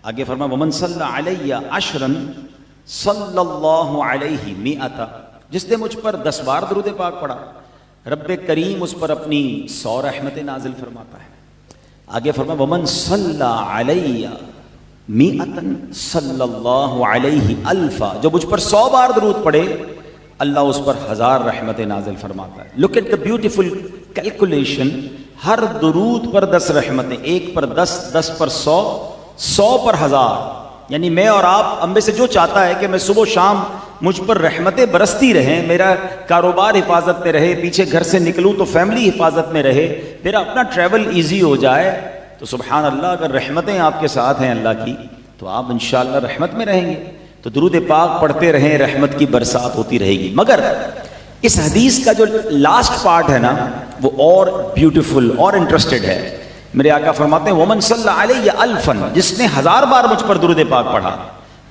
آگے فرمایا ومن صلی علی عشرا صلی اللہ علیہ مئتا، جس نے مجھ پر 10 بار درود پاک پڑھا رب کریم اس پر اپنی 100 رحمتیں نازل فرماتا ہے۔ آگے فرمایا ومن صلی علی مئتا صلی اللہ علیہ الفا، جو مجھ پر 100 بار درود پڑھے اللہ اس پر 1000 رحمتیں نازل فرماتا ہے۔ Look at the beautiful calculation, ہر درود پر 10 رحمتیں، 1 پر 10، 10 پر 100، 100 پر 1000، یعنی میں اور آپ ہم میں سے جو چاہتا ہے کہ میں صبح و شام مجھ پر رحمتیں برستی رہیں، میرا کاروبار حفاظت میں رہے، پیچھے گھر سے نکلوں تو فیملی حفاظت میں رہے، میرا اپنا ٹریول ایزی ہو جائے، تو سبحان اللہ اگر رحمتیں آپ کے ساتھ ہیں اللہ کی تو آپ انشاءاللہ رحمت میں رہیں گے۔ تو درود پاک پڑھتے رہیں، رحمت کی برسات ہوتی رہے گی۔ مگر اس حدیث کا جو لاسٹ پارٹ ہے نا وہ اور بیوٹیفل اور انٹرسٹڈ ہے۔ میرے آقا فرماتے ہیں ومن صلی علیہ الفا، جس نے 1000 بار مجھ پر درود پاک پڑھا،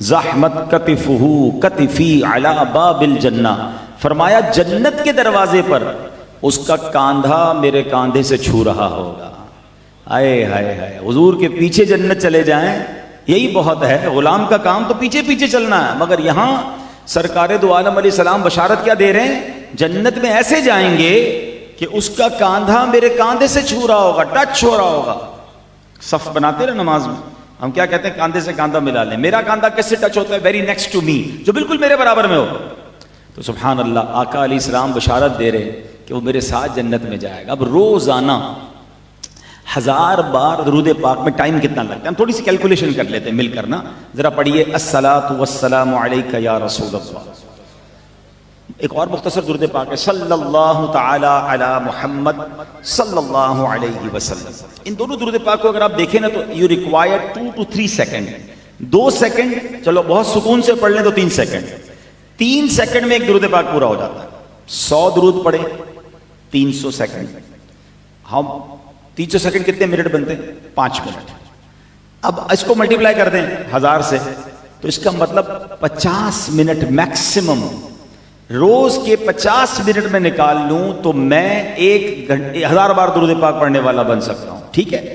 زحمت کتفہ کتفی علی باب الجنہ، فرمایا جنت کے دروازے پر اس کا کاندھا میرے کاندھے سے چھو رہا ہوگا۔ آئے ہائے ہائے، حضور کے پیچھے جنت چلے جائیں یہی بہت ہے، غلام کا کام تو پیچھے پیچھے چلنا ہے، مگر یہاں سرکار دو عالم علیہ السلام بشارت کیا دے رہے ہیں، جنت میں ایسے جائیں گے کہ اس کا کاندھا میرے کاندھے سے چھو رہا ہوگا، ٹچ ہو رہا ہوگا۔ صف بناتے نا نماز میں، ہم کیا کہتے ہیں، کاندھے سے کاندھا ملا لیں، میرا کاندھا کس سے ٹچ ہوتا ہے، ویری نیکسٹ ٹو می، جو بالکل میرے برابر میں ہو۔ تو سبحان اللہ، آقا علیہ السلام بشارت دے رہے کہ وہ میرے ساتھ جنت میں جائے گا۔ اب روزانہ 1000 بار درود پاک میں ٹائم کتنا لگتا ہے، ہم تھوڑی سی کیلکولیشن کر لیتے ہیں مل کر نا، ذرا پڑھیے الصلاۃ والسلام علیک یا رسول اللہ۔ ایک اور مختصر درود پاک ہے صلی اللہ تعالی علی محمد صلی اللہ علیہ وسلم۔ ان دونوں درود پاک کو اگر آپ دیکھیں نا تو you require 2 to 3 second, 2 second چلو بہت سکون سے پڑھ لیں تو 3 سیکنڈ، 3 سیکنڈ میں ایک درود پاک پورا ہو جاتا ہے۔ 100 درود پڑھیں 300 سیکنڈ، ہم 300 سیکنڈ کتنے منٹ بنتے ہیں، 5 منٹ۔ اب اس کو ملٹیپلائی کر دیں 1000 سے تو اس کا مطلب 50 منٹ میکسیمم، روز کے 50 منٹ میں نکال لوں تو میں 1 گھنٹے 1000 بار درود پاک پڑھنے والا بن سکتا ہوں، ٹھیک ہے۔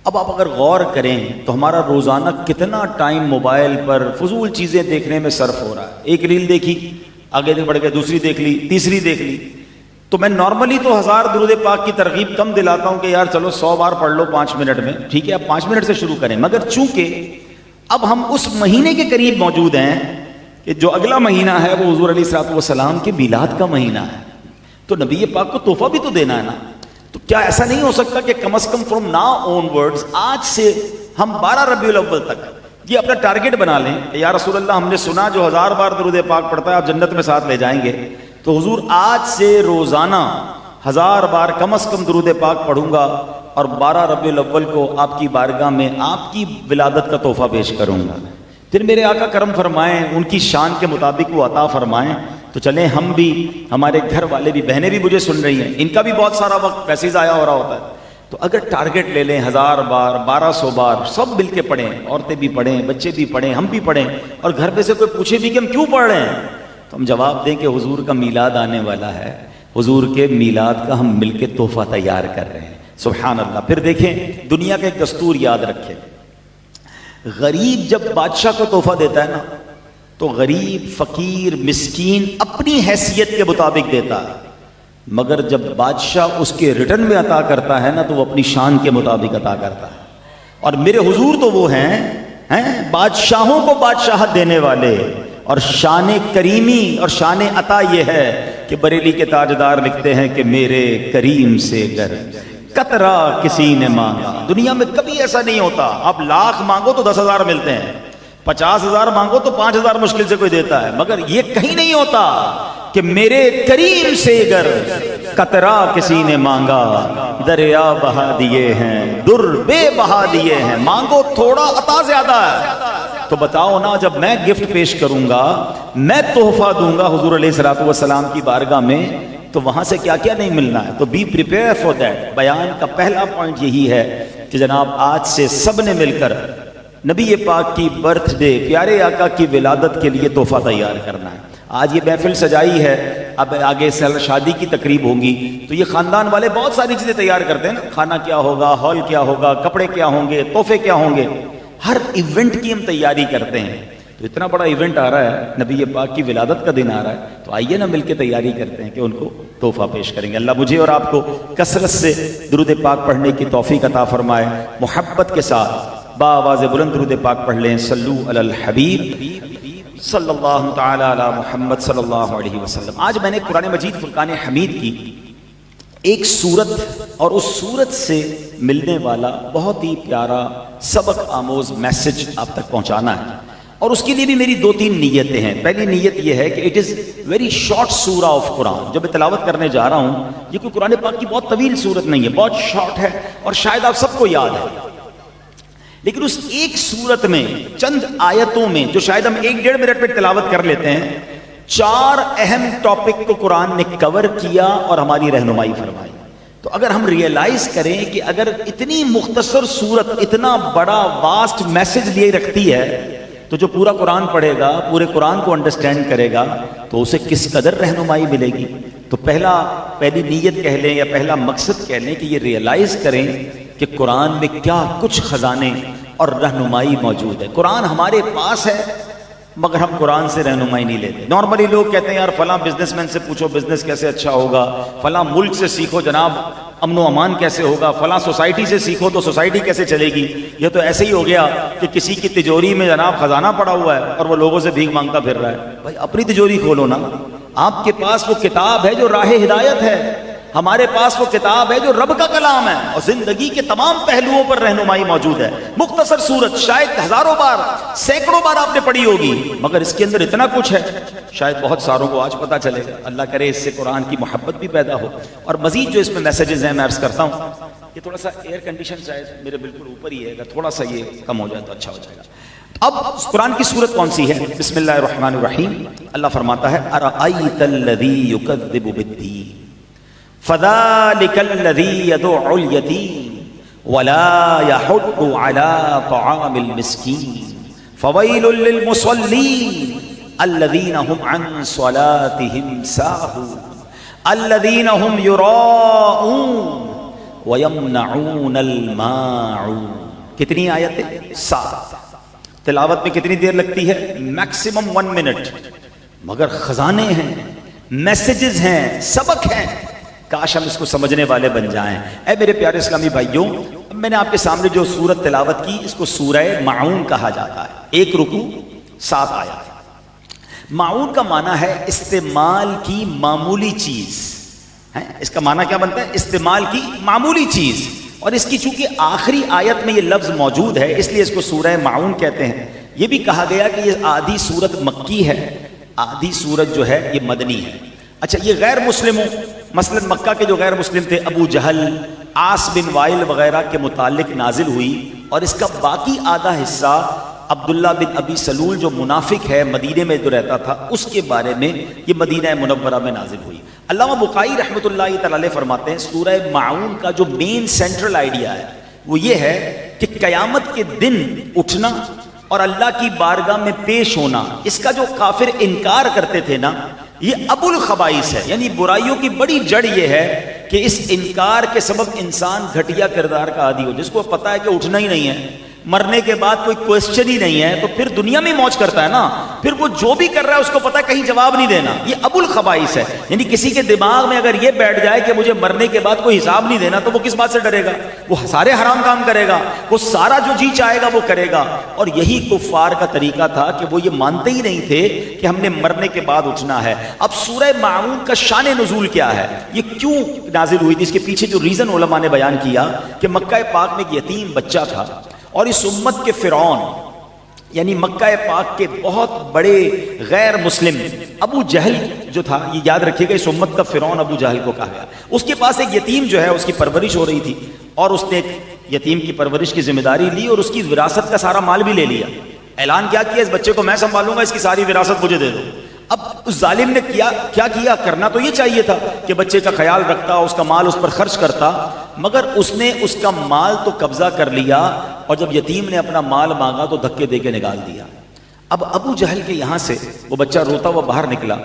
اب آپ اگر غور کریں تو ہمارا روزانہ کتنا ٹائم موبائل پر فضول چیزیں دیکھنے میں صرف ہو رہا ہے، ایک ریل دیکھی، آگے بڑھ کے دوسری دیکھ لی، تیسری دیکھ لی۔ تو میں نارملی تو 1000 درود پاک کی ترغیب کم دلاتا ہوں کہ یار چلو 100 بار پڑھ لو 5 منٹ میں، ٹھیک ہے، اب 5 منٹ سے شروع کریں، مگر چونکہ اب ہم اس مہینے کے قریب موجود ہیں کہ جو اگلا مہینہ ہے وہ حضور علیہ الصلوۃ والسلام کے میلاد کا مہینہ ہے، تو نبی پاک کو تحفہ بھی تو دینا ہے نا۔ تو کیا ایسا نہیں ہو سکتا کہ کم از کم فرام ناؤ آن ورڈز، آج سے ہم 12 ربیع الاول تک یہ اپنا ٹارگٹ بنا لیں کہ یا رسول اللہ ہم نے سنا جو 1000 بار درود پاک پڑھتا ہے آپ جنت میں ساتھ لے جائیں گے، تو حضور آج سے روزانہ 1000 بار کم از کم درود پاک پڑھوں گا اور 12 ربیع الاول کو آپ کی بارگاہ میں آپ کی ولادت کا تحفہ پیش کروں گا۔ پھر میرے آقا کرم فرمائیں، ان کی شان کے مطابق وہ عطا فرمائیں تو چلیں ہم بھی، ہمارے گھر والے بھی، بہنیں بھی مجھے سن رہی ہیں، ان کا بھی بہت سارا وقت ویسے ہی ضائع ہو رہا ہوتا ہے، تو اگر ٹارگٹ لے لیں 1000 بار 1200 بار سب مل کے پڑھیں، عورتیں بھی پڑھیں، بچے بھی پڑھیں، ہم بھی پڑھیں، اور گھر میں سے کوئی پوچھے بھی کہ ہم کیوں پڑھ رہے ہیں تو ہم جواب دیں کہ حضور کا میلاد آنے والا ہے، حضور کے میلاد کا ہم مل کے تحفہ تیار کر رہے ہیں۔ سبحان اللہ۔ پھر دیکھیں دنیا کا ایک دستور یاد رکھیں، غریب جب بادشاہ کو تحفہ دیتا ہے نا تو غریب، فقیر، مسکین اپنی حیثیت کے مطابق دیتا ہے، مگر جب بادشاہ اس کے ریٹرن میں عطا کرتا ہے نا تو وہ اپنی شان کے مطابق عطا کرتا ہے۔ اور میرے حضور تو وہ ہیں بادشاہوں کو بادشاہت دینے والے، اور شان کریمی اور شان عطا یہ ہے کہ بریلی کے تاجدار لکھتے ہیں کہ میرے کریم سے گر قطرہ کسی نے مانگا۔ دنیا میں کبھی ایسا نہیں ہوتا، آپ 1,00,000 مانگو تو 10,000 ملتے ہیں، 50,000 مانگو تو 5,000 مشکل سے کوئی دیتا ہے، مگر یہ کہیں نہیں ہوتا کہ میرے کریم سے گر قطرہ کسی نے مانگا، دریا بہا دیے ہیں، در بے بہا دیے ہیں، مانگو تھوڑا عطا زیادہ ہے۔ تو بتاؤ نا، جب میں گفٹ پیش کروں گا، میں تحفہ دوں گا حضور علیہ الصلوۃ والسلام کی بارگاہ میں، تو وہاں سے کیا کیا نہیں ملنا ہے، تو بی پریپیئر فار دیٹ۔ بیان کا پہلا پوائنٹ یہی ہے کہ جناب آج سے سب نے مل کر نبی پاک کی برتھ ڈے، پیارے آقا کی ولادت کے لیے تحفہ تیار کرنا ہے۔ آج یہ محفل سجائی ہے، اب آگے شادی کی تقریب ہوگی تو یہ خاندان والے بہت ساری چیزیں تیار کرتے ہیں نا، کھانا کیا ہوگا، ہال کیا ہوگا، کپڑے کیا ہوں گے، تحفے کیا ہوں گے، ہر ایونٹ کی ہم تیاری کرتے ہیں. تو اتنا بڑا ایونٹ آ رہا ہے, نبی پاک کی ولادت کا دن آ رہا ہے, تو آئیے نا مل کے تیاری کرتے ہیں کہ ان کو تحفہ پیش کریں گے. اللہ مجھے اور آپ کو کثرت سے درود پاک پڑھنے کی توفیق عطا فرمائے. محبت کے ساتھ با آواز بلند درود پاک پڑھ لیں. صلو علی الحبیب صلی اللہ تعالی علی محمد صلی اللہ علیہ وسلم. آج میں نے قرآن مجید فرقان حمید کی ایک سورت اور اس سورت سے ملنے والا بہت ہی پیارا سبق آموز میسج آپ تک پہنچانا ہے, اور اس کے لیے بھی میری 2-3 نیتیں ہیں. پہلی نیت یہ ہے کہ اٹ از ویری شارٹ سورہ آف قرآن. جو میں تلاوت کرنے جا رہا ہوں یہ کوئی قرآن پاک کی بہت طویل سورت نہیں ہے, بہت شارٹ ہے, اور شاید آپ سب کو یاد ہے. لیکن اس ایک سورت میں چند آیتوں میں جو شاید ہم 1-1.5 منٹ میں تلاوت کر لیتے ہیں, 4 اہم ٹاپک کو قرآن نے کور کیا اور ہماری رہنمائی فرمائی. تو اگر ہم ریئلائز کریں کہ اگر اتنی مختصر سورت اتنا بڑا واسٹ میسج لیے رکھتی ہے, تو جو پورا قرآن پڑھے گا, پورے قرآن کو انڈرسٹینڈ کرے گا, تو اسے کس قدر رہنمائی ملے گی. تو پہلی نیت کہہ لیں یا پہلا مقصد کہہ لیں کہ یہ ریئلائز کریں کہ قرآن میں کیا کچھ خزانے اور رہنمائی موجود ہے. قرآن ہمارے پاس ہے مگر ہم قرآن سے رہنمائی نہیں لیتے. نارملی لوگ کہتے ہیں یار فلاں بزنس مین سے پوچھو بزنس کیسے اچھا ہوگا, فلاں ملک سے سیکھو جناب امن و امان کیسے ہوگا, فلاں سوسائٹی سے سیکھو تو سوسائٹی کیسے چلے گی. یہ تو ایسے ہی ہو گیا کہ کسی کی تجوری میں جناب خزانہ پڑا ہوا ہے اور وہ لوگوں سے بھیک مانگتا پھر رہا ہے. بھائی اپنی تجوری کھولو نا. آپ کے پاس وہ کتاب ہے جو راہ ہدایت ہے, ہمارے پاس وہ کتاب ہے جو رب کا کلام ہے, اور زندگی کے تمام پہلوؤں پر رہنمائی موجود ہے. مختصر صورت شاید ہزاروں بار سینکڑوں بار آپ نے پڑھی ہوگی, مگر اس کے اندر اتنا کچھ ہے شاید بہت ساروں کو آج پتا چلے گا. اللہ کرے اس سے قرآن کی محبت بھی پیدا ہو. اور مزید جو اس میں میسیجز ہیں میں عرض کرتا ہوں, یہ تھوڑا سا ایئر کنڈیشن شاید میرے بالکل اوپر ہی ہے, اگر تھوڑا سا یہ کم ہو جائے تو اچھا ہو جائے گا. اب قرآن کی سورت کون سی ہے؟ بسم اللہ الرحمن الرحیم. اللہ فرماتا ہے ارأیت الذی یکذب بالدین فذلک الذی یدع الیتیم ولا یحض علی طعام المسکین فویل للمصلین الذین هم عن صلاتهم ساہون الذین هم یراؤون ویمنعون الماعون. کتنی آیتیں؟ 7. تلاوت میں کتنی دیر لگتی ہے؟ میکسیمم 1 منٹ, مگر خزانے ہیں, میسیجز ہیں, سبق ہیں. کاش ہم اس کو سمجھنے والے بن جائیں. اے میرے پیارے اسلامی بھائیوں, میں نے آپ کے سامنے جو سورت تلاوت کی اس کو سورہ معون کہا جاتا ہے. 1 رکوع 7 آیات. معون کا معنی ہے استعمال کی معمولی چیز. اس کا معنی کیا بنتا ہے؟ استعمال کی معمولی چیز. اور اس کی چونکہ آخری آیت میں یہ لفظ موجود ہے اس لیے اس کو سورہ معون کہتے ہیں. یہ بھی کہا گیا کہ یہ آدھی سورت مکی ہے, آدھی سورت جو ہے یہ مدنی ہے. اچھا, یہ غیر مسلموں مثلا مکہ کے جو غیر مسلم تھے ابو جہل, عاص بن وائل وغیرہ کے متعلق نازل ہوئی, اور اس کا باقی آدھا حصہ عبداللہ بن ابی سلول جو منافق ہے مدینے میں جو رہتا تھا اس کے بارے میں یہ مدینہ منورہ میں نازل ہوئی. علامہ بقائی رحمۃ اللہ تعالی علیہ فرماتے ہیں سورہ معون کا جو مین سینٹرل آئیڈیا ہے وہ یہ ہے کہ قیامت کے دن اٹھنا اور اللہ کی بارگاہ میں پیش ہونا, اس کا جو کافر انکار کرتے تھے نا, یہ ابو الخبائث ہے. یعنی برائیوں کی بڑی جڑ یہ ہے کہ اس انکار کے سبب انسان گھٹیا کردار کا عادی ہو, جس کو پتا ہے کہ اٹھنا ہی نہیں ہے, مرنے کے بعد کوئی کوشچن ہی نہیں ہے, تو پھر دنیا میں موج کرتا ہے نا, پھر وہ جو بھی کر رہا ہے اس کو پتا ہے کہیں جواب نہیں دینا. یہ ابو الخبائث ہے. یعنی کسی کے دماغ میں اگر یہ بیٹھ جائے کہ مجھے مرنے کے بعد کوئی حساب نہیں دینا, تو وہ کس بات سے ڈرے گا؟ وہ سارے حرام کام کرے گا, وہ سارا جو جی چاہے گا وہ کرے گا. اور یہی کفار کا طریقہ تھا کہ وہ یہ مانتے ہی نہیں تھے کہ ہم نے مرنے کے بعد اٹھنا ہے. اب سورہ معون کا شان نزول کیا ہے, یہ کیوں نازل ہوئی تھی, اس کے پیچھے جو ریزن علماء نے بیان کیا کہ مکہ پاک میں ایک یتیم بچہ تھا, اور اس امت کے فرعون یعنی مکہ پاک کے بہت بڑے غیر مسلم ابو جہل جو تھا, یہ یاد رکھیے گا اس امت کا فرعون ابو جہل کو کہا گیا. اس کے پاس ایک یتیم جو ہے اس کی پرورش ہو رہی تھی, اور اس نے ایک یتیم کی پرورش کی ذمہ داری لی اور اس کی وراثت کا سارا مال بھی لے لیا. اعلان کیا اس بچے کو میں سنبھالوں گا, اس کی ساری وراثت مجھے دے دو. اب اس ظالم نے کیا کیا؟ کرنا تو یہ چاہیے تھا کہ بچے کا خیال رکھتا, اس کا مال اس پر خرچ کرتا, مگر اس نے اس کا مال تو قبضہ کر لیا, اور جب یتیم نے اپنا مال مانگا تو دھکے دے کے نکال دیا. اب ابو جہل کے یہاں سے وہ بچہ روتا ہوا باہر نکلا,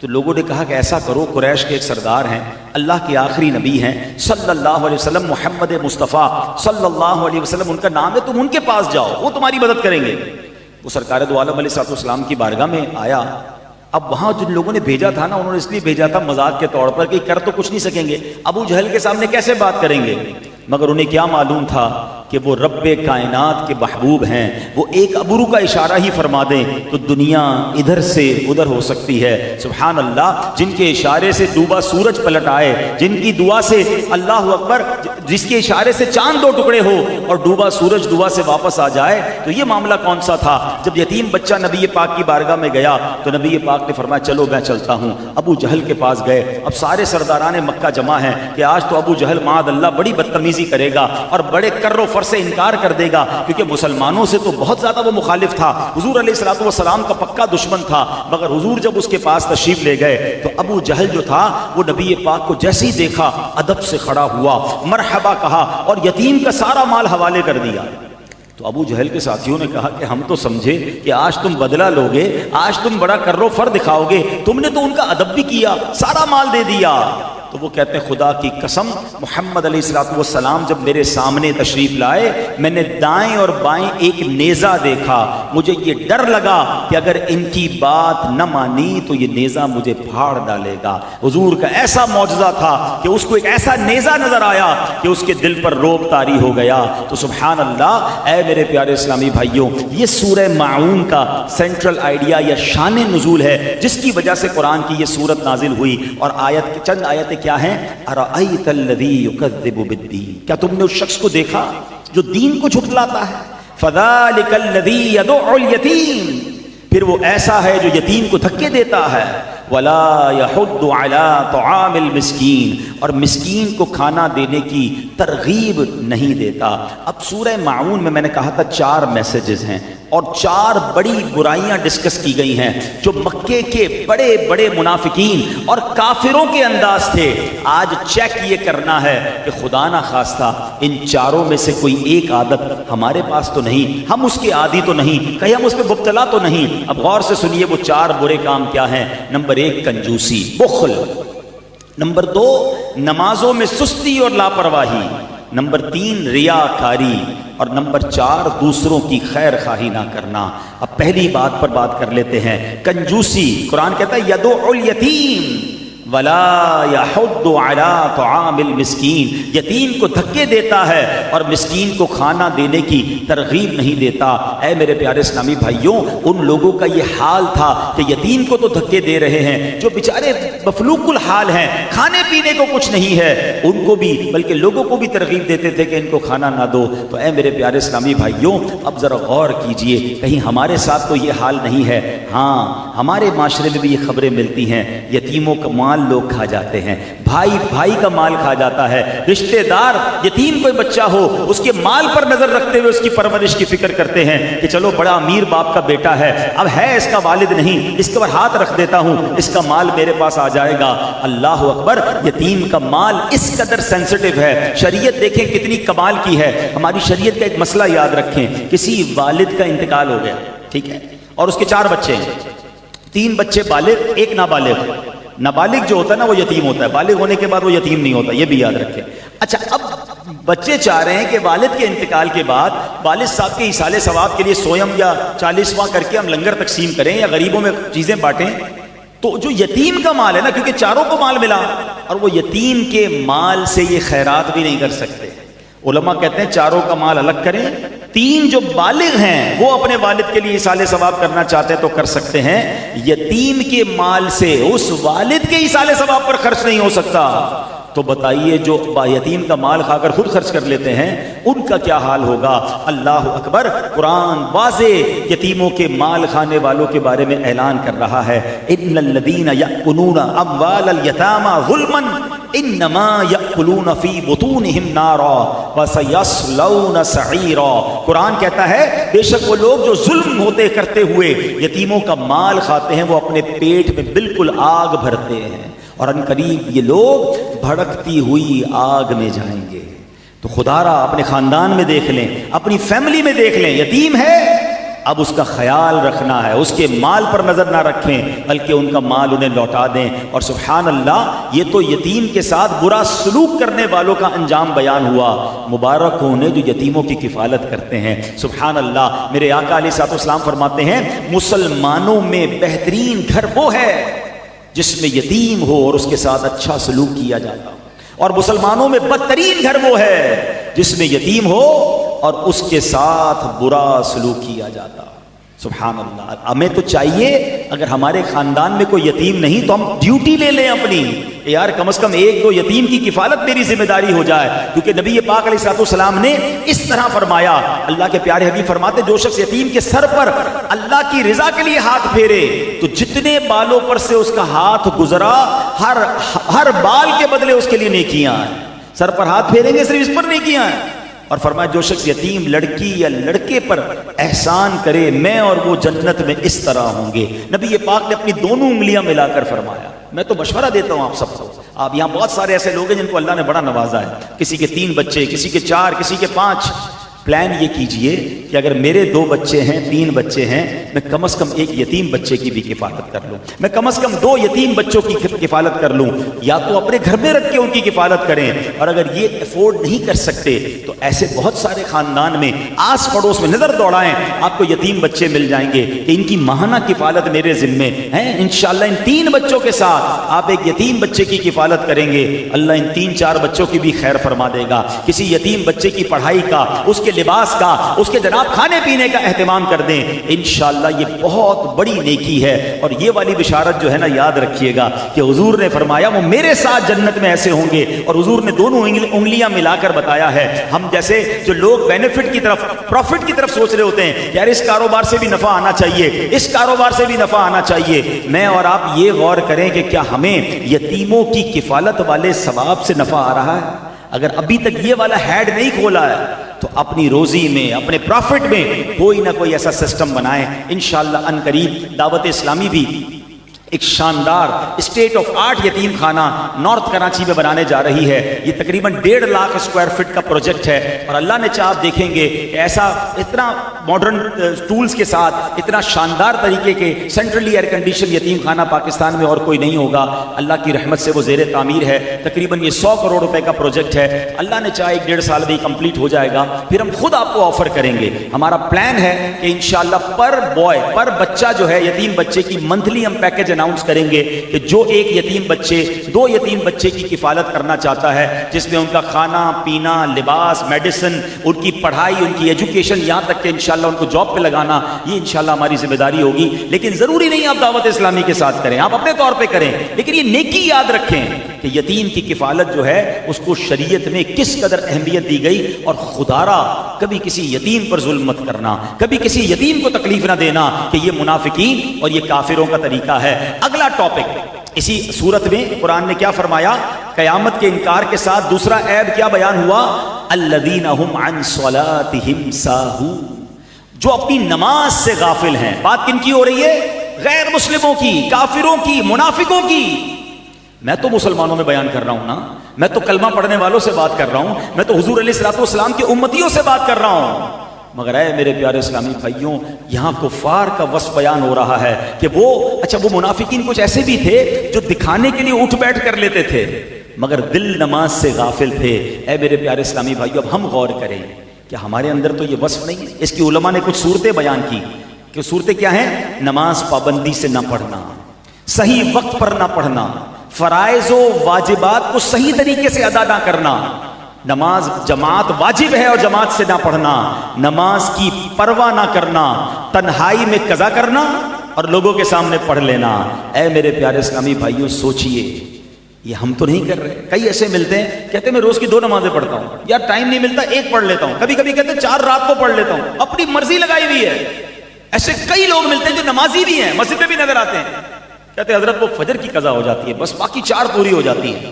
تو لوگوں نے کہا کہ ایسا کرو، قریش کے ایک سردار ہیں، اللہ کے آخری نبی ہیں صلی اللہ علیہ وسلم، محمد مصطفیٰ صلی اللہ علیہ وسلم ان کا نام ہے، تم ان کے پاس جاؤ، وہ تمہاری مدد کریں گے۔ وہ سرکار دو عالم علیہ السلام کی بارگاہ میں آیا۔ اب وہاں جن لوگوں نے بھیجا تھا نا، انہوں نے اس لیے بھیجا تھا مذاق کے طور پر کہ کر تو کچھ نہیں سکیں گے، ابو جہل کے سامنے کیسے بات کریں گے، مگر انہیں کیا معلوم تھا کہ وہ رب کائنات کے محبوب ہیں، وہ ایک ابرو کا اشارہ ہی فرما دیں تو دنیا ادھر سے ادھر ہو سکتی ہے۔ سبحان اللہ، جن کے اشارے سے ڈوبا سورج پلٹ آئے، جن کی دعا سے اللہ اکبر، جس کے اشارے سے چاند دو ٹکڑے ہو اور ڈوبا سورج دعا سے واپس آ جائے، تو یہ معاملہ کون سا تھا؟ جب یتیم بچہ نبی پاک کی بارگاہ میں گیا تو نبی پاک نے فرمایا چلو میں چلتا ہوں۔ ابو جہل کے پاس گئے، اب سارے سرداران مکہ جمع ہیں کہ آج تو ابو جہل معاذ اللہ بڑی بدتمیزی کرے گا اور بڑے کر و فر سے انکار کر دے گا، کیونکہ مسلمانوں سے تو بہت زیادہ وہ مخالف تھا، حضور علیہ الصلوۃ والسلام کا پکا دشمن تھا۔ مگر حضور جب اس کے پاس تشریف لے گئے تو ابو جہل جو تھا وہ نبی پاک کو جیسے ہی دیکھا ادب سے کھڑا ہوا، مرحبا کہا اور یتیم کا سارا مال حوالے کر دیا۔ تو ابو جہل کے ساتھیوں نے کہا کہ ہم تو سمجھے کہ آج تم بدلہ لوگے، آج تم بڑا کر و فر دکھاؤ گے، تم نے تو ان کا ادب بھی کیا، سارا مال دے دیا۔ تو وہ کہتے ہیں خدا کی قسم، محمد علیہ الصلوۃ والسلام جب میرے سامنے تشریف لائے، میں نے دائیں اور بائیں ایک نیزہ دیکھا، مجھے یہ ڈر لگا کہ اگر ان کی بات نہ مانی تو یہ نیزہ مجھے پھاڑ ڈالے گا۔ حضور کا ایسا معجزہ تھا کہ اس کو ایک ایسا نیزہ نظر آیا کہ اس کے دل پر روب طاری ہو گیا۔ تو سبحان اللہ، اے میرے پیارے اسلامی بھائیوں، یہ سورہ ماعون کا سینٹرل آئیڈیا یا شان نزول ہے جس کی وجہ سے قرآن کی یہ سورت نازل ہوئی۔ اور آیت کے چند آیتیں کیا ہیں؟ ارأیت الذی یکذب بالدین، کیا تم نے اس شخص کو دیکھا جو دین کو جھٹلاتا ہے؟ فذلک الذی یدع الیتیم، پھر وہ ایسا ہے جو یتیم کو دھکے دیتا ہے۔ ولا یحض علی طعام المسکین، اور مسکین کو کھانا دینے کی ترغیب نہیں دیتا۔ اب سورہ ماعون میں نے کہا تھا 4 میسیجز ہیں اور 4 بڑی برائیاں ڈسکس کی گئی ہیں جو مکے کے بڑے بڑے منافقین اور کافروں کے انداز تھے۔ آج چیک یہ کرنا ہے کہ خدا نہ خواستہ ان 4 میں سے کوئی ایک عادت ہمارے پاس تو نہیں، ہم اس کے عادی تو نہیں، کہیں ہم اس پہ مبتلا تو نہیں۔ اب غور سے سنیے وہ 4 برے کام کیا ہیں۔ نمبر 1 کنجوسی، بخل۔ نمبر 2 نمازوں میں سستی اور لاپرواہی۔ نمبر 3 ریاکاری، اور نمبر 4 دوسروں کی خیر خواہی نہ کرنا۔ اب پہلی بات پر بات کر لیتے ہیں، کنجوسی۔ قرآن کہتا ہے یدع الیتیم ولا یحض علی طعام المسکین، یتیم کو دھکے دیتا ہے اور مسکین کو کھانا دینے کی ترغیب نہیں دیتا۔ اے میرے پیارے اسلامی بھائیوں، ان لوگوں کا یہ حال تھا کہ یتیم کو تو دھکے دے رہے ہیں، جو بیچارے مفلوق الحال ہیں، کھانے پینے کو کچھ نہیں ہے، ان کو بھی بلکہ لوگوں کو بھی ترغیب دیتے تھے کہ ان کو کھانا نہ دو۔ تو اے میرے پیارے اسلامی بھائیوں، اب ذرا غور کیجئے، کہیں ہمارے ساتھ تو یہ حال نہیں ہے؟ ہاں، ہمارے معاشرے میں بھی یہ خبریں ملتی ہیں، یتیموں کا مال لوگ کھا جاتے ہیں، بھائی بھائی کا مال کھا جاتا ہے، رشتہ دار یتیم کوئی بچہ ہو اس کے مال پر نظر رکھتے ہوئے اس کی پرورش کی فکر کرتے ہیں کہ چلو بڑا امیر باپ کا بیٹا ہے، اب ہے اس کا والد نہیں، اس کے اوپر ہاتھ رکھ دیتا ہوں، اس کا مال میرے پاس آ جائے گا۔ اللہ اکبر، یتیم کا مال اس قدر سینسٹیو ہے۔ شریعت دیکھیں کتنی کمال کی ہے۔ ہماری شریعت کا ایک مسئلہ یاد رکھیں، کسی والد کا انتقال ہو گیا، ٹھیک ہے، اور اس کے 4 بچے ہیں، 3 بچے بالغ، 1 نابالغ۔ نابالغ جو ہوتا ہے نا وہ یتیم ہوتا ہے، بالغ ہونے کے بعد وہ یتیم نہیں ہوتا، یہ بھی یاد رکھیں۔ اچھا، اب بچے چاہ رہے ہیں کہ والد کے انتقال کے بعد والد صاحب کے ایصال ثواب کے لیے سویم یا 40واں کر کے ہم لنگر تقسیم کریں یا غریبوں میں چیزیں بانٹیں۔ تو جو یتیم کا مال ہے نا، کیونکہ 4 کو مال ملا، اور وہ یتیم کے مال سے یہ خیرات بھی نہیں کر سکتے۔ علماء کہتے ہیں 4 کا مال الگ کریں، 3 جو بالغ ہیں وہ اپنے والد کے لیے ایصال ثواب کرنا چاہتے ہیں تو کر سکتے ہیں، یتیم کے مال سے اس والد کے ایصال ثواب پر خرچ نہیں ہو سکتا۔ تو بتائیے جو یتیم کا مال کھا کر خود خرچ کر لیتے ہیں ان کا کیا حال ہوگا؟ اللہ اکبر، قرآن واضح یتیموں کے مال کھانے والوں کے بارے میں اعلان کر رہا ہے، ان الذین یأکلون اموال الیتامی ظلما انما یأکلون فی بطونہم نارا وسیصلون سعیرا۔ قرآن کہتا ہے بے شک وہ لوگ جو ظلم ہوتے کرتے ہوئے یتیموں کا مال کھاتے ہیں وہ اپنے پیٹ میں بالکل آگ بھرتے ہیں، اور ان قریب یہ لوگ بھڑکتی ہوئی آگ میں جائیں گے۔ تو خدا را اپنے خاندان میں دیکھ لیں، اپنی فیملی میں دیکھ لیں، یتیم ہے اب اس کا خیال رکھنا ہے، اس کے مال پر نظر نہ رکھیں بلکہ ان کا مال انہیں لوٹا دیں۔ اور سبحان اللہ، یہ تو یتیم کے ساتھ برا سلوک کرنے والوں کا انجام بیان ہوا، مبارک ہوں انہیں جو یتیموں کی کفالت کرتے ہیں۔ سبحان اللہ، میرے آقا علیہ الصلوۃ والسلام فرماتے ہیں مسلمانوں میں بہترین گھر وہ ہے جس میں یتیم ہو اور اس کے ساتھ اچھا سلوک کیا جاتا ہو، اور مسلمانوں میں بدترین گھر وہ ہے جس میں یتیم ہو اور اس کے ساتھ برا سلوک کیا جاتا۔ سبحان اللہ، ہمیں تو چاہیے اگر ہمارے خاندان میں کوئی یتیم نہیں تو ہم ڈیوٹی لے لیں اپنی کہ یار کم از کم ایک دو یتیم کی کفالت میری ذمہ داری ہو جائے، کیونکہ نبی پاک علیہ الصلوۃ والسلام نے اس طرح فرمایا، اللہ کے پیارے حبیب فرماتے جو شخص یتیم کے سر پر اللہ کی رضا کے لیے ہاتھ پھیرے تو جتنے بالوں پر سے اس کا ہاتھ گزرا ہر بال کے بدلے اس کے لیے نیکیاں ہیں۔ سر پر ہاتھ پھیریں گے صرف اس پر نیکیاں ہیں۔ اور فرمایا جو شخص یتیم لڑکی یا لڑکے پر احسان کرے میں اور وہ جنت میں اس طرح ہوں گے۔ نبی پاک نے اپنی دونوں انگلیاں ملا کر فرمایا۔ میں تو مشورہ دیتا ہوں آپ سب کو، آپ یہاں بہت سارے ایسے لوگ ہیں جن کو اللہ نے بڑا نوازا ہے، کسی کے 3 بچے، کسی کے 4، کسی کے 5۔ پلان یہ کیجئے کہ اگر میرے 2 بچے ہیں، 3 بچے ہیں، میں کم از کم ایک یتیم بچے کی بھی کفالت کر لوں، میں کم از کم 2 یتیم بچوں کی کفالت کر لوں، یا تو اپنے گھر میں رکھ کے ان کی کفالت کریں، اور اگر یہ افورڈ نہیں کر سکتے تو ایسے بہت سارے خاندان میں آس پڑوس میں نظر دوڑائیں، آپ کو یتیم بچے مل جائیں گے کہ ان کی ماہانہ کفالت میرے ذمے ہے۔ انشاءاللہ ان 3 بچوں کے ساتھ آپ ایک یتیم بچے کی کفالت کریں گے، اللہ ان 3-4 بچوں کی بھی خیر فرما دے گا۔ کسی یتیم بچے کی پڑھائی کا، اس کے لباس کا، اس کے جناب کھانے پینے کا اہتمام کر دیں، انشاءاللہ یہ بہت بڑی نیکی ہے۔ اور یہ والی بشارت جو ہے نا یاد رکھیے گا کہ حضور نے فرمایا وہ میرے ساتھ جنت میں ایسے ہوں گے، اور حضور نے دونوں انگلیاں ملا کر بتایا ہے۔ ہم جیسے جو لوگ بینیفٹ کی طرف، پروفٹ کی طرف سوچ رہے ہوتے ہیں، یار اس کاروبار سے بھی نفع آنا چاہیے، اس کاروبار سے بھی نفع آنا چاہیے، میں اور آپ یہ غور کریں کہ کیا ہمیں یتیموں کی کفالت والے ثواب سے نفع آ رہا ہے؟ اگر ابھی تک یہ والا ہیڈ نہیں کھولا ہے تو اپنی روزی میں، اپنے پروفٹ میں کوئی نہ کوئی ایسا سسٹم بنائیں۔ انشاءاللہ ان قریب دعوت اسلامی بھی ایک شاندار اسٹیٹ آف آرٹ یتیم خانہ نارتھ کراچی میں بنانے جا رہی ہے۔ یہ تقریباً 1.5 لاکھ اسکوائر فٹ کا پروجیکٹ ہے، اور اللہ نے چاہ آپ دیکھیں گے کہ ایسا اتنا ماڈرن ٹولز کے ساتھ اتنا شاندار طریقے کے سینٹرلی ایئر کنڈیشن یتیم خانہ پاکستان میں اور کوئی نہیں ہوگا۔ اللہ کی رحمت سے وہ زیر تعمیر ہے، تقریباً یہ 100 کروڑ روپے کا پروجیکٹ ہے۔ اللہ نے چاہا 1-1.5 سال میں کمپلیٹ ہو جائے گا، پھر ہم خود آپ کو آفر کریں گے۔ ہمارا پلان ہے کہ انشاءاللہ پر بچہ جو ہے یتیم بچے کی منتھلی ہم پیکج اناؤنس کریں گے کہ جو ایک یتیم بچے، 2 یتیم بچے کی کفالت کرنا چاہتا ہے، جس میں ان کا کھانا پینا، لباس، میڈیسن، ان کی پڑھائی، ان کی ایجوکیشن، یہاں تک کہ انشاءاللہ ان کو جاب پہ لگانا، یہ انشاءاللہ ہماری ذمہ داری ہوگی۔ لیکن ضروری نہیں آپ دعوت اسلامی کے ساتھ کریں، آپ اپنے طور پہ کریں، لیکن یہ نیکی یاد رکھیں کہ یتیم کی کفالت جو ہے اس کو شریعت میں کس قدر اہمیت دی گئی، اور خدارا کبھی کسی یتیم پر ظلم مت کرنا، کبھی کسی یتیم کو تکلیف نہ دینا، کہ یہ منافقین اور یہ کافروں کا طریقہ ہے۔ اگلا ٹاپک اسی صورت میں قرآن نے کیا فرمایا؟ قیامت کے انکار کے ساتھ دوسرا عیب کیا بیان ہوا؟ الذین هم عن صلاتهم ساہون، جو اپنی نماز سے غافل ہیں۔ بات کن کی ہو رہی ہے؟ غیر مسلموں کی، کافروں کی، منافقوں کی۔ میں تو مسلمانوں میں بیان کر رہا ہوں نا، میں تو کلمہ پڑھنے والوں سے بات کر رہا ہوں، میں تو حضور علیہ الصلوۃ والسلام کے امتیوں سے بات کر رہا ہوں۔ مگر اے میرے پیارے اسلامی بھائیوں، یہاں کفار کا وصف بیان ہو رہا ہے کہ وہ منافقین کچھ ایسے بھی تھے جو دکھانے کے لیے اٹھ بیٹھ کر لیتے تھے، مگر دل نماز سے غافل تھے۔ اے میرے پیارے اسلامی بھائیوں، اب ہم غور کریں کہ ہمارے اندر تو یہ وصف نہیں ہے۔ اس کی علماء نے کچھ صورتیں بیان کی کہ صورتیں کیا ہیں؟ نماز پابندی سے نہ پڑھنا، صحیح وقت پر نہ پڑھنا، فرائض و واجبات کو صحیح طریقے سے ادا نہ کرنا، نماز جماعت واجب ہے اور جماعت سے نہ پڑھنا، نماز کی پرواہ نہ کرنا، تنہائی میں قضا کرنا اور لوگوں کے سامنے پڑھ لینا۔ اے میرے پیارے اسلامی بھائیوں، سوچئے یہ ہم تو نہیں کر رہے۔ کئی ایسے ملتے ہیں کہتے ہیں میں روز کی 2 نمازیں پڑھتا ہوں، یار ٹائم نہیں ملتا 1 پڑھ لیتا ہوں، کبھی کبھی کہتے ہیں 4 رات کو پڑھ لیتا ہوں، اپنی مرضی لگائی ہوئی ہے۔ ایسے کئی لوگ ملتے ہیں جو نمازی بھی ہیں، مسجد میں بھی نظر آتے ہیں، کہتے ہیں حضرت وہ فجر کی قضا ہو جاتی ہے، بس باقی 4 پوری ہو جاتی ہے۔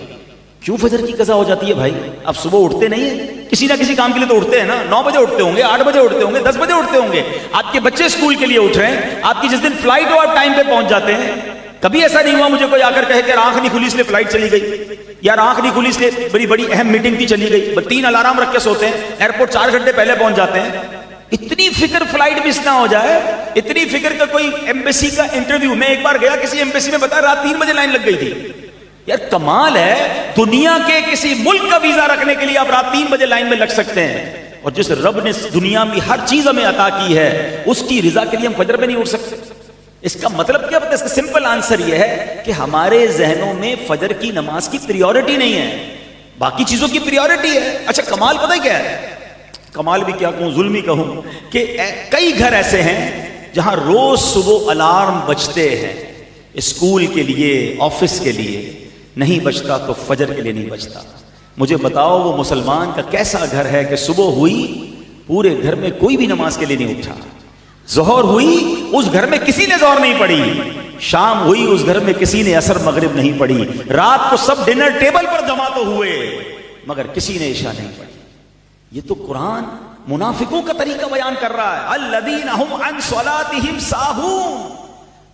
کیوں فجر کی قضا ہو جاتی ہے بھائی؟ اب صبح اٹھتے نہیں ہیں، کسی نہ کسی کام کے لیے تو اٹھتے ہیں نا، 9 بجے اٹھتے ہوں گے، 8 بجے اٹھتے ہوں گے، 10 بجے اٹھتے ہوں گے۔ آپ کے بچے اسکول کے لیے اٹھ رہے ہیں، آپ کی جس دن فلائٹ ہو آپ ٹائم پہ پہنچ جاتے ہیں۔ کبھی ایسا نہیں ہوا مجھے کوئی آ کر کہے کہ آنکھ نہیں کھلی اس لیے فلائٹ چلی گئی، یار آنکھ نہیں کھلی اس لیے بڑی اہم میٹنگ تھی چلی گئی۔ 3 الارم رکھ کے سوتے ہیں، ایئرپورٹ 4 گھنٹے پہلے پہنچ جاتے ہیں۔ اتنی فکر فلائٹ مس نہ ہو جائے، اتنی فکر کا کوئی ایمبیسی کا انٹرویو، میں ایک بار گیا کسی ایمبیسی میں، بتا رات 3 بجے لائن لگ گئی تھی. یار کمال ہے، دنیا کے کسی ملک کا ویزا رکھنے کے لیے آپ رات 3 بجے لائن میں لگ سکتے ہیں، اور جس رب نے دنیا میں ہر چیز ہمیں عطا کی ہے اس کی رضا کے لیے ہم فجر میں نہیں اٹھ سکتے. اس کا مطلب کیا؟ اس کا سمپل آنسر یہ ہے کہ ہمارے ذہنوں میں فجر کی نماز کی پریورٹی نہیں ہے، باقی چیزوں کی پریورٹی ہے. اچھا کمال پتہ ہے کیا ہے؟ کمال بھی کیا کہوں، ظلم ہی کہوں، کہ کئی گھر ایسے ہیں جہاں روز صبح الارم بجتے ہیں اسکول کے لیے، آفس کے لیے، نہیں بجتا تو فجر کے لیے نہیں بجتا. مجھے بتاؤ وہ مسلمان کا کیسا گھر ہے کہ صبح ہوئی پورے گھر میں کوئی بھی نماز کے لیے نہیں اٹھا، ظہر ہوئی اس گھر میں کسی نے ظہر نہیں پڑھی، شام ہوئی اس گھر میں کسی نے عصر مغرب نہیں پڑھی، رات کو سب ڈنر ٹیبل پر جمع تو ہوئے مگر کسی نے عشاء نہیں پڑھی. یہ تو قرآن منافقوں کا طریقہ بیان کر رہا ہے. الذین هم عن صلاتهم ساہون،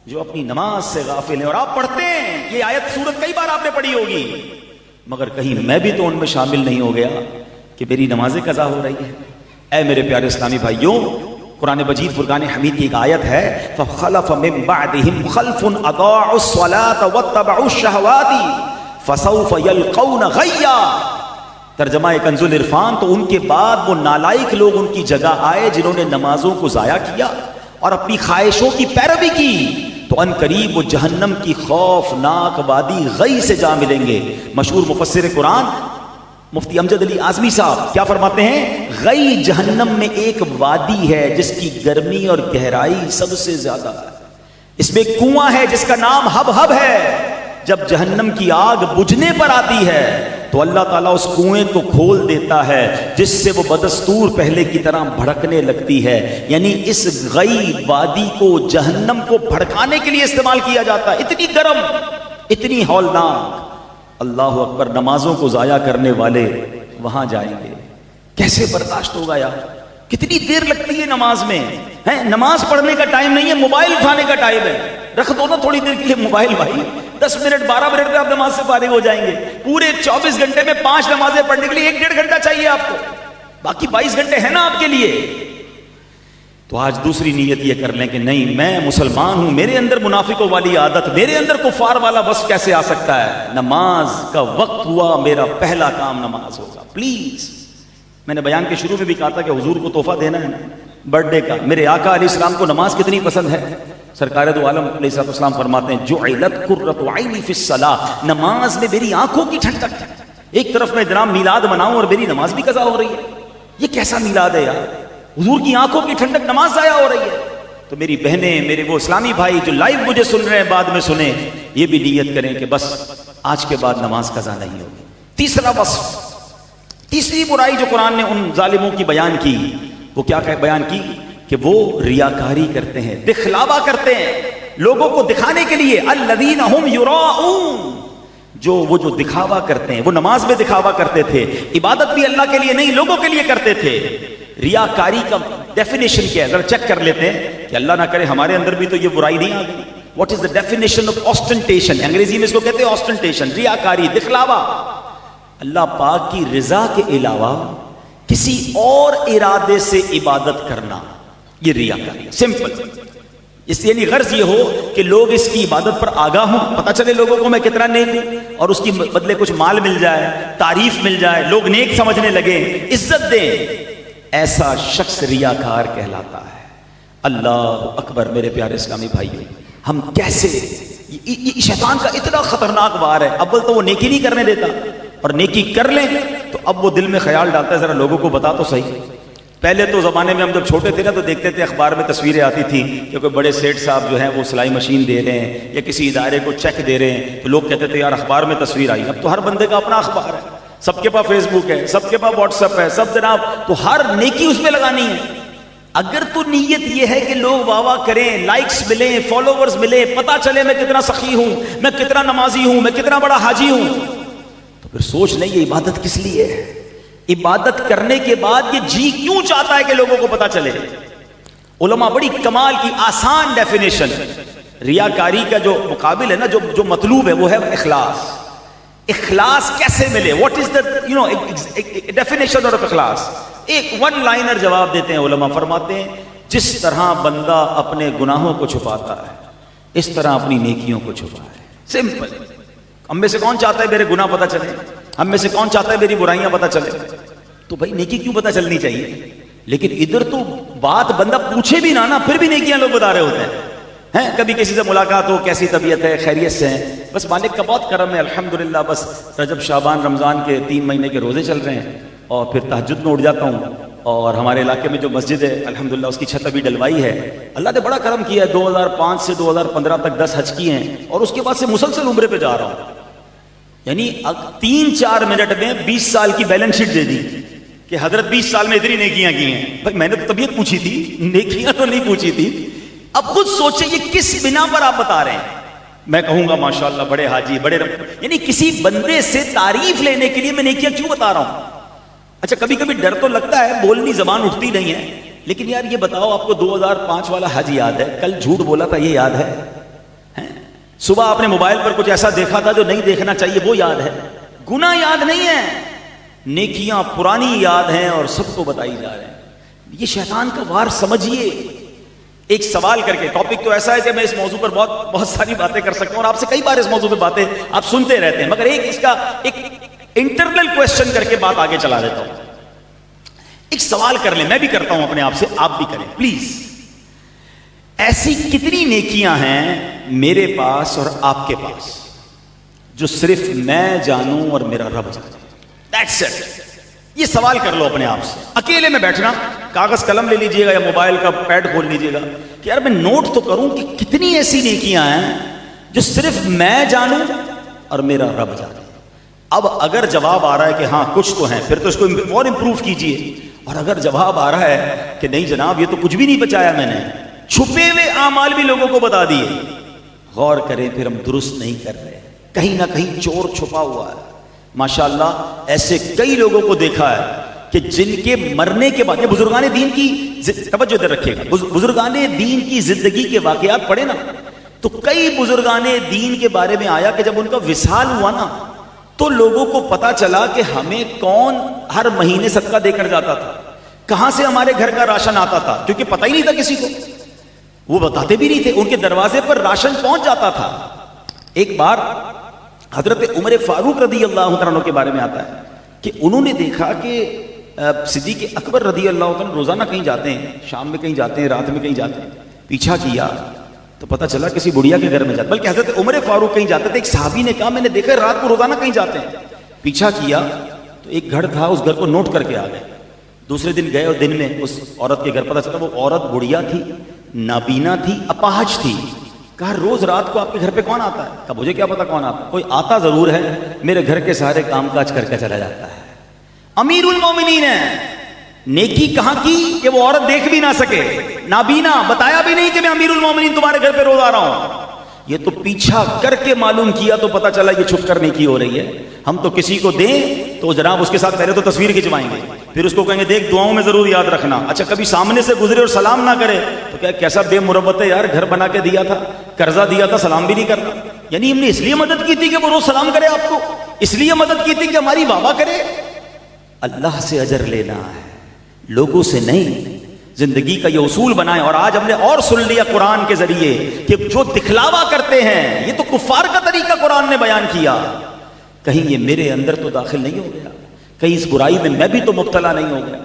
جو اپنی نماز سے غافل ہیں. اور آپ پڑھتے ہیں یہ آیت سورت کئی بار آپ نے پڑھی ہوگی، مگر کہیں میں بھی تو ان میں شامل نہیں ہو گیا کہ میری نمازیں قضا ہو رہی ہیں. اے میرے پیارے اسلامی بھائیوں، قرآن مجید فرقان حمید کی ایک آیت ہے، فخلف من بعدهم خلف اضاعوا الصلاة واتبعوا الشهوات فسوف يلقون غیا. ترجمہ کنز العرفان، تو ان کے بعد وہ نالائق لوگ ان کی جگہ آئے جنہوں نے نمازوں کو ضائع کیا اور اپنی خواہشوں کی پیروی کی، تو ان قریب وہ جہنم کی خوفناک وادی غی سے جا ملیں گے. مشہور مفسر قرآن مفتی امجد علی اعظمی صاحب کیا فرماتے ہیں؟ غی جہنم میں ایک وادی ہے جس کی گرمی اور گہرائی سب سے زیادہ ہے. اس میں ایک کنواں ہے جس کا نام ہب ہب ہے. جب جہنم کی آگ بجھنے پر آتی ہے تو اللہ تعالیٰ اس کنویں کو کھول دیتا ہے جس سے وہ بدستور پہلے کی طرح بھڑکنے لگتی ہے. یعنی اس غی وادی کو جہنم کو بھڑکانے کے لیے استعمال کیا جاتا ہے. اتنی گرم، اتنی ہولناک. اللہ اکبر. نمازوں کو ضائع کرنے والے وہاں جائیں گے. کیسے برداشت ہوگا یار؟ کتنی دیر لگتی ہے نماز میں. نماز پڑھنے کا ٹائم نہیں ہے، موبائل اٹھانے کا ٹائم ہے. رکھ دو نا تھوڑی دیر کے لیے موبائل بھائی، 10 منٹ 12 منٹ میں آپ نماز سے فارغ ہو جائیں گے. پورے 24 گھنٹے میں 5 نمازیں پڑھنے کے لیے 1.5 گھنٹہ چاہیے آپ کو، باقی 22 گھنٹے ہیں نا آپ کے لیے. تو آج دوسری نیت یہ کر لیں کہ نہیں، میں مسلمان ہوں، میرے اندر منافقوں والی عادت، میرے اندر کفار والا وصف کیسے آ سکتا ہے؟ نماز کا وقت ہوا، میرا پہلا کام نماز ہوگا. پلیز، میں نے بیان کے شروع میں بھی کہا تھا کہ حضور کو تحفہ دینا ہے نا برتھ ڈے کا. میرے آقا علیہ السلام کو نماز کتنی پسند ہے. سرکار دو عالم علیہ السلام فرماتے ہیں جعلت قرۃ عینی فی الصلاۃ، نماز میں میری آنکھوں کی ٹھنڈک ہے. ایک طرف میں جناب میلاد مناؤں اور میری نماز بھی قضا ہو رہی ہے. یہ کیسا میلاد ہے یار؟ حضور کی آنکھوں کی ٹھنڈک، نماز ضائع ہو رہی ہے. تو میری بہنیں، میرے وہ اسلامی بھائی جو لائیو مجھے سن رہے ہیں، بعد میں سنیں، یہ بھی نیت کریں کہ بس آج کے بعد نماز قضا نہیں ہوگی. تیسرا وصف، تیسری برائی جو قرآن نے ان ظالموں کی بیان کی، وہ کیا بیان کی؟ کہ وہ ریاکاری کرتے ہیں، دکھلاوا کرتے ہیں لوگوں کو دکھانے کے لیے. الذین هم یراؤون، وہ جو دکھاوا کرتے ہیں. وہ نماز میں دکھاوا کرتے تھے، عبادت بھی اللہ کے لیے نہیں لوگوں کے لیے کرتے تھے. ریاکاری کا ڈیفینیشن کیا ہے ذرا چیک کر لیتے ہیں کہ اللہ نہ کرے ہمارے اندر بھی تو یہ برائی نہیں آ گئی. What is the definition of ostentation? انگریزی میں اس کو کہتے ہیں آسٹنٹیشن، ریاکاری، دکھلاوا. اللہ پاک کی رضا کے علاوہ کسی اور ارادے سے عبادت کرنا، یہ ریاکاری. سمپل. اس یعنی غرض یہ ہو کہ لوگ اس کی عبادت پر آگاہ ہوں، پتہ چلے لوگوں کو میں کتنا نیک ہوں، اور اس کی بدلے کچھ مال مل جائے، تعریف مل جائے، لوگ نیک سمجھنے لگے، عزت دیں. ایسا شخص ریاکار کہلاتا ہے. اللہ اکبر. میرے پیارے اسلامی بھائیو، ہم کیسے، یہ شیطان کا اتنا خطرناک وار ہے. اول تو وہ نیکی نہیں کرنے دیتا، اور نیکی کر لیں تو اب وہ دل میں خیال ڈالتا ہے ذرا لوگوں کو بتا تو صحیح. پہلے تو زمانے میں ہم جب چھوٹے تھے نا تو دیکھتے تھے اخبار میں تصویریں آتی تھیں کہ کوئی بڑے سیٹ صاحب جو ہیں وہ سلائی مشین دے رہے ہیں یا کسی ادارے کو چیک دے رہے ہیں، تو لوگ کہتے تھے یار اخبار میں تصویر آئی. اب تو ہر بندے کا اپنا اخبار ہے، سب کے پاس فیس بک ہے، سب کے پاس واٹس ایپ ہے، سب جناب، تو ہر نیکی اس میں لگانی ہے. اگر تو نیت یہ ہے کہ لوگ واہ واہ کریں، لائکس ملیں، فالوورز ملیں، پتہ چلے میں کتنا سخی ہوں، میں کتنا نمازی ہوں، میں کتنا بڑا حاجی ہوں، تو پھر سوچ لیں یہ عبادت کس لیے ہے. عبادت کرنے کے بعد یہ جی کیوں چاہتا ہے کہ لوگوں کو پتہ چلے؟ علماء بڑی کمال کی آسان ڈیفینیشن، ریاکاری کا جو مقابل ہے نا، جو مطلوب ہے وہ ہے اخلاص. اخلاص کیسے ملے؟ What is the definition of اخلاص؟ ایک ون لائنر جواب دیتے ہیں علماء، فرماتے ہیں جس طرح بندہ اپنے گناہوں کو چھپاتا ہے اس طرح اپنی نیکیوں کو چھپائے. سمپل. ہم میں سے کون چاہتا ہے میرے گناہ پتہ چلے؟ ہم میں سے کون چاہتا ہے میری برائیاں پتہ چلے؟ تو بھائی نیکی کیوں پتہ چلنی چاہیے؟ لیکن ادھر تو بات بندہ پوچھے بھی نہ پھر بھی نیکیاں لوگ بتا رہے ہوتے ہیں. کبھی کسی سے ملاقات ہو، کیسی طبیعت ہے، خیریت سے ہیں؟ بس مالک کا بہت کرم ہے الحمدللہ، بس رجب شعبان رمضان کے 3 مہینے کے روزے چل رہے ہیں اور پھر تہجد میں اٹھ جاتا ہوں. اور ہمارے علاقے میں جو مسجد ہے الحمدللہ اس کی چھت ابھی ڈلوائی ہے. اللہ نے بڑا کرم کیا ہے، 2005 سے 2015 تک 10 حج کیے ہیں اور اس کے بعد سے مسلسل عمرے پہ جا رہا ہوں. یعنی 3-4 منٹ میں 20 سال کی بیلنس شیٹ دے دی کہ حضرت 20 سال میں اتنی نیکیاں کی ہیں. بھائی میں نے تو طبیعت پوچھی تھی، نیکیاں تو نہیں پوچھی تھی. اب خود سوچیں یہ کس بنا پر آپ بتا رہے ہیں. میں کہوں گا ماشاءاللہ بڑے حاجی بڑے یعنی کسی بندے سے تعریف لینے کے لیے میں نیکیاں کیوں بتا رہا ہوں؟ اچھا کبھی کبھی ڈر تو لگتا ہے، بولنی زبان اٹھتی نہیں ہے، لیکن یار یہ بتاؤ آپ کو 2005 والا حج یاد ہے؟ کل جھوٹ بولا تھا یہ یاد ہے؟ صبح آپ نے موبائل پر کچھ ایسا دیکھا تھا جو نہیں دیکھنا چاہیے وہ یاد ہے؟ گناہ یاد نہیں ہے، نیکیاں پرانی یاد ہیں اور سب کو بتائی جا رہے ہیں. یہ شیطان کا وار سمجھیے. ایک سوال کر کے، ٹاپک تو ایسا ہے کہ میں اس موضوع پر بہت ساری باتیں کر سکتا ہوں اور آپ سے کئی بار اس موضوع پہ باتیں آپ سنتے رہتے ہیں، مگر اس کا ایک انٹرنل کوشچن کر کے بات آگے چلا دیتا ہوں. ایک سوال کر لیں، میں بھی کرتا ہوں اپنے آپ سے، آپ بھی کریں پلیز. ایسی کتنی نیکیاں ہیں میرے پاس اور آپ کے پاس جو صرف میں جانوں اور میرا رب جانے؟ That's it. یہ سوال کر لو اپنے آپ سے. اکیلے میں بیٹھنا، کاغذ قلم لے لیجئے گا یا موبائل کا پیڈ کھول لیجئے گا کہ یار میں نوٹ تو کروں کہ کتنی ایسی نیکیاں ہیں جو صرف میں جانوں اور میرا رب جانے. اب اگر جواب آ رہا ہے کہ ہاں کچھ تو ہیں، پھر تو اس کو اور امپروو کیجئے. اور اگر جواب آ رہا ہے کہ نہیں جناب یہ تو کچھ بھی نہیں بچایا میں نے، چھپے ہوئے اعمال بھی لوگوں کو بتا دیے، غور کریں پھر ہم درست نہیں کر رہے، کہیں نہ کہیں چور چھپا ہوا ہے. ماشاءاللہ ایسے کئی لوگوں کو دیکھا ہے کہ جن کے مرنے کے بعد، یہ بزرگان دین کی توجہ ادھر رکھیے گا، بزرگان دین کی زندگی کے واقعات پڑھے نا تو کئی بزرگان دین کے بارے میں آیا کہ جب ان کا وصال ہوا نا تو لوگوں کو پتا چلا کہ ہمیں کون ہر مہینے صدقہ دے کر جاتا تھا، کہاں سے ہمارے گھر کا راشن آتا تھا، کیونکہ پتہ ہی نہیں تھا کسی کو، وہ بتاتے بھی نہیں تھے، ان کے دروازے پر راشن پہنچ جاتا تھا. ایک بار حضرت عمر فاروق رضی اللہ عنہ کے بارے میں آتا ہے کہ انہوں نے دیکھا کہ صدیق اکبر رضی اللہ عنہ روزانہ کہیں جاتے ہیں، شام میں کہیں جاتے ہیں، رات میں کہیں جاتے ہیں. پیچھا کیا تو پتہ چلا کسی بڑھیا کے گھر میں جاتے، بلکہ حضرت عمر فاروق کہیں جاتے تھے. ایک صحابی نے کہا میں نے دیکھا رات کو روزانہ کہیں جاتے ہیں. پیچھا کیا تو ایک گھر تھا، اس گھر کو نوٹ کر کے آ گئے. دوسرے دن گئے اور دن میں اس عورت کے گھر پتہ چلا وہ عورت بڑھیا تھی، نابینا تھی، اپاہج تھی. کہا روز رات کو آپ کے گھر پہ کون آتا ہے؟ کہا مجھے کیا پتا کون آتا ہے، کوئی آتا ضرور ہے، میرے گھر کے سارے کام کاج کر کے چلا جاتا ہے. امیر المومنین ہے، نیکی کہاں کی کہ وہ عورت دیکھ بھی نہ سکے، نابینا، بتایا بھی نہیں کہ میں امیر المومنین تمہارے گھر پہ روز آ رہا ہوں. یہ تو پیچھا کر کے معلوم کیا تو پتا چلا یہ چھپ کر نیکی ہو رہی ہے. ہم تو کسی کو دیں تو جناب اس کے ساتھ پہلے تو تصویر کھنچوائیں گے، پھر اس کو کہیں گے دیکھ دعاؤں میں ضرور یاد رکھنا. اچھا کبھی سامنے سے گزرے اور سلام نہ کرے تو کیا کیسا بے مربت ہے یار، گھر بنا کے دیا تھا، قرضہ دیا تھا، سلام بھی نہیں کرتا. یعنی ہم نے اس لیے مدد کی تھی کہ وہ روز سلام کرے آپ کو، اس لیے مدد کی تھی کہ ہماری واہ واہ کرے. اللہ سے اجر لینا ہے، لوگوں سے نہیں. زندگی کا یہ اصول بنائیں. اور آج ہم نے اور سن لیا قرآن کے ذریعے کہ جو دکھلاوا کرتے ہیں یہ تو کفار کا طریقہ قرآن نے بیان کیا. کہیں یہ میرے اندر تو داخل نہیں ہو گیا، کہیں اس برائی میں بھی تو مبتلا نہیں ہو گیا.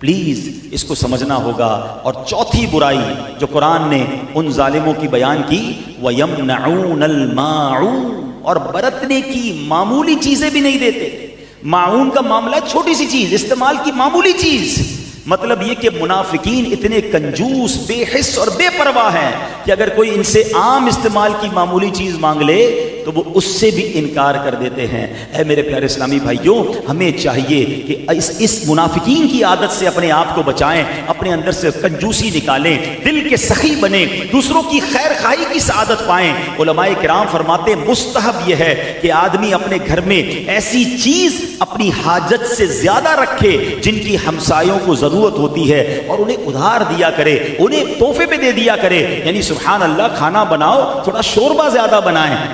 پلیز اس کو سمجھنا ہوگا. اور چوتھی برائی جو قرآن نے ان ظالموں کی بیان کی، وَيَمْنَعُونَ الْمَاعُونَ، اور برتنے کی معمولی چیزیں بھی نہیں دیتے. معاون کا معاملہ چھوٹی سی چیز، استعمال کی معمولی چیز. مطلب یہ کہ منافقین اتنے کنجوس، بے حس اور بے پرواہ ہیں کہ اگر کوئی ان سے عام استعمال کی معمولی چیز مانگ لے تو وہ اس سے بھی انکار کر دیتے ہیں. اے میرے پیارے اسلامی بھائیوں، ہمیں چاہیے کہ اس منافقین کی عادت سے اپنے آپ کو بچائیں، اپنے اندر سے کنجوسی نکالیں، دل کے سخی بنیں، دوسروں کی خیر خواہی کی سعادت پائیں. علماء کرام فرماتے ہیں مستحب یہ ہے کہ آدمی اپنے گھر میں ایسی چیز اپنی حاجت سے زیادہ رکھے جن کی ہمسایوں کو ضرورت ہوتی ہے اور انہیں ادھار دیا کرے، انہیں تحفے پہ دے دیا کرے. یعنی سبحان اللہ، کھانا بناؤ تھوڑا شوربہ زیادہ بنائیں